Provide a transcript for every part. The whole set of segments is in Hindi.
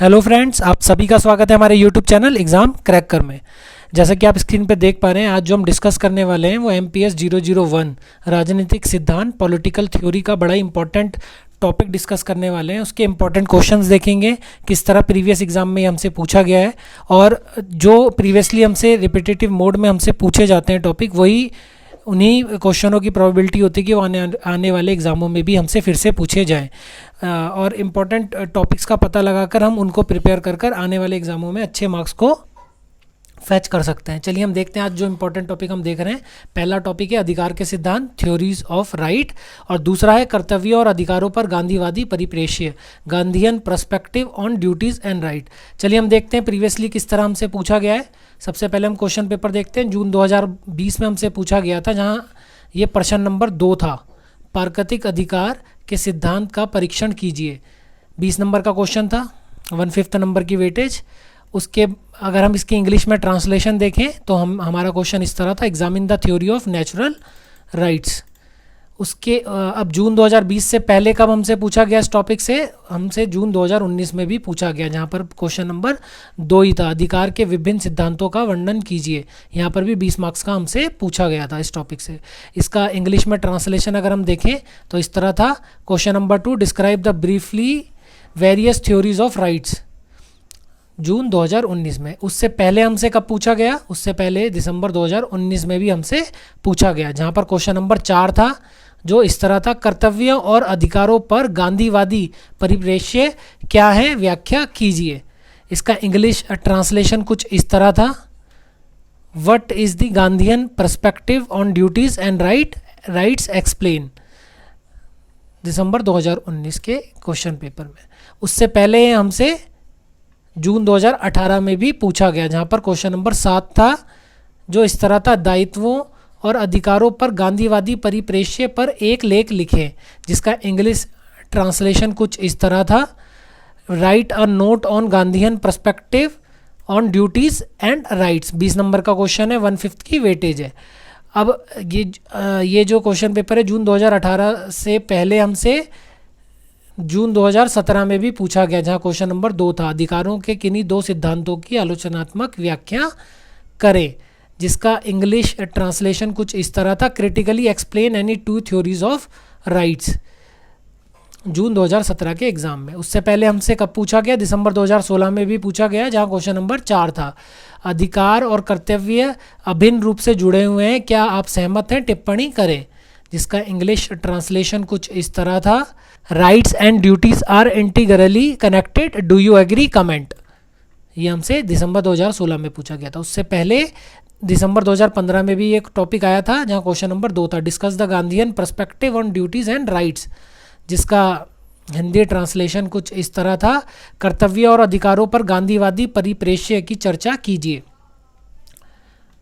हेलो फ्रेंड्स, आप सभी का स्वागत है हमारे यूट्यूब चैनल एग्ज़ाम क्रैकर में। जैसा कि आप स्क्रीन पर देख पा रहे हैं, आज जो हम डिस्कस करने वाले हैं वो MPS 001 राजनीतिक सिद्धांत पॉलिटिकल थ्योरी का बड़ा इंपॉर्टेंट टॉपिक डिस्कस करने वाले हैं। उसके इंपॉर्टेंट क्वेश्चंस देखेंगे, किस तरह प्रीवियस एग्जाम में हमसे पूछा गया है और जो प्रीवियसली हमसे रिपीटेटिव मोड में हमसे पूछे जाते हैं टॉपिक, वही उन्हीं क्वेश्चनों की प्रोबेबिलिटी होती है कि वो आने वाले एग्ज़ामों में भी हमसे फिर से पूछे जाएं और इम्पॉर्टेंट टॉपिक्स का पता लगाकर हम उनको प्रिपेयर कर आने वाले एग्ज़ामों में अच्छे मार्क्स को फैच कर सकते हैं। चलिए हम देखते हैं आज जो इंपॉर्टेंट टॉपिक हम देख रहे हैं। पहला टॉपिक है अधिकार के सिद्धांत, थ्योरीज ऑफ राइट, और दूसरा है कर्तव्य और अधिकारों पर गांधीवादी परिप्रेक्ष्य, Gandhian perspective on duties and right. चलिए हम देखते हैं प्रीवियसली किस तरह हमसे पूछा गया है। सबसे पहले हम क्वेश्चन पेपर देखते हैं। जून 2020 में हमसे पूछा गया था, जहाँ ये प्रश्न नंबर 2 था, प्राकृतिक अधिकार के सिद्धांत का परीक्षण कीजिए। 20 नंबर का क्वेश्चन था, 1/5 नंबर की वेटेज। उसके अगर हम इसकी इंग्लिश में ट्रांसलेशन देखें तो हमारा क्वेश्चन इस तरह था, examine the theory of natural rights. उसके अब जून 2020 से पहले कब हमसे पूछा गया इस टॉपिक से, हमसे जून 2019 में भी पूछा गया, जहाँ पर क्वेश्चन नंबर 2 ही था, अधिकार के विभिन्न सिद्धांतों का वर्णन कीजिए। यहाँ पर भी 20 मार्क्स का हमसे पूछा गया था इस टॉपिक से। इसका इंग्लिश में ट्रांसलेशन अगर हम देखें तो इस तरह था, question number 2, describe the briefly various theories of rights, June 2019 में। उससे पहले हमसे कब पूछा गया, उससे पहले दिसंबर 2019 में भी हमसे पूछा गया, जहाँ पर क्वेश्चन नंबर 4 था, जो इस तरह था, कर्तव्यों और अधिकारों पर गांधीवादी परिप्रेक्ष्य क्या है, व्याख्या कीजिए। इसका इंग्लिश ट्रांसलेशन कुछ इस तरह था, what is the Gandhian perspective on duties and rights explain, December 2019 के क्वेश्चन पेपर में। उससे पहले हमसे जून 2018 में भी पूछा गया, जहाँ पर क्वेश्चन नंबर 7 था, जो इस तरह था, दायित्वों और अधिकारों पर गांधीवादी परिप्रेक्ष्य पर एक लेख लिखें, जिसका इंग्लिश ट्रांसलेशन कुछ इस तरह था, right a note on Gandhian perspective on duties and rights. 20 number का क्वेश्चन है, 1/5 की वेटेज है। अब ये जो क्वेश्चन पेपर है जून 2018 से पहले हमसे जून 2017 में भी पूछा गया, जहाँ क्वेश्चन नंबर 2 था, अधिकारों के किन्हीं 2 सिद्धांतों की आलोचनात्मक व्याख्या करें, जिसका इंग्लिश ट्रांसलेशन कुछ इस तरह था, critically explain any 2 theories of rights, June 2017 के एग्जाम में। उससे पहले हमसे कब पूछा गया, दिसंबर 2016 में भी पूछा गया, जहाँ क्वेश्चन नंबर 4 था, अधिकार और कर्तव्य अभिन्न रूप से जुड़े हुए हैं, क्या आप सहमत हैं, टिप्पणी करें, जिसका इंग्लिश ट्रांसलेशन कुछ इस तरह था, rights and duties are integrally connected, do you agree, comment. ये हमसे दिसंबर 2016 में पूछा गया था। उससे पहले दिसंबर 2015 में भी एक टॉपिक आया था, जहाँ क्वेश्चन नंबर 2 था, discuss the Gandhian perspective on duties and rights, जिसका हिंदी ट्रांसलेशन कुछ इस तरह था, कर्तव्य और अधिकारों पर गांधीवादी परिप्रेक्ष्य की चर्चा कीजिए,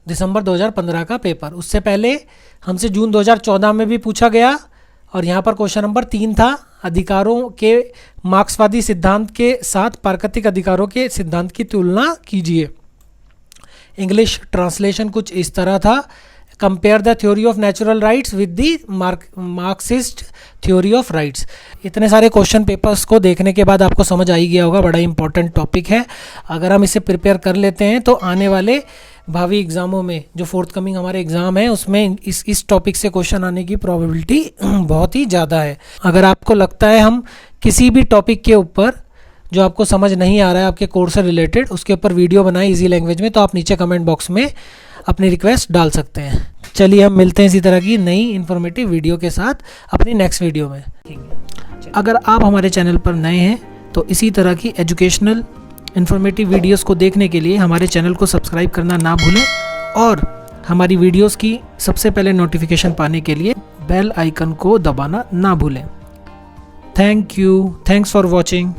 दिसंबर 2015 का पेपर। उससे पहले हमसे जून 2014 में भी पूछा गया, और यहाँ पर क्वेश्चन नंबर 3 था, अधिकारों के मार्क्सवादी सिद्धांत के साथ प्राकृतिक अधिकारों के सिद्धांत की तुलना कीजिए। इंग्लिश ट्रांसलेशन कुछ इस तरह था, compare the theory of natural rights with the Marxist theory of rights. इतने सारे क्वेश्चन पेपर्स को देखने के बाद आपको समझ आ ही गया होगा, बड़ा इंपॉर्टेंट टॉपिक है। अगर हम इसे प्रिपेयर कर लेते हैं तो आने वाले भावी एग्ज़ामों में, जो फोर्थ कमिंग हमारे एग्ज़ाम है, उसमें इस टॉपिक से क्वेश्चन आने की प्रोबेबिलिटी बहुत ही ज़्यादा है। अगर आपको लगता है हम किसी भी टॉपिक के ऊपर जो आपको समझ नहीं आ रहा है आपके कोर्स से रिलेटेड, उसके ऊपर वीडियो बनाए इजी लैंग्वेज में, तो आप नीचे कमेंट बॉक्स में अपनी रिक्वेस्ट डाल सकते हैं। चलिए हम मिलते हैं इसी तरह की नई इन्फॉर्मेटिव वीडियो के साथ अपनी नेक्स्ट वीडियो में। अगर आप हमारे चैनल पर नए हैं तो इसी तरह की एजुकेशनल इन्फॉर्मेटिव वीडियोस को देखने के लिए हमारे चैनल को सब्सक्राइब करना ना भूलें, और हमारी वीडियोस की सबसे पहले नोटिफिकेशन पाने के लिए बेल आइकन को दबाना ना भूलें। Thank you, thanks for watching.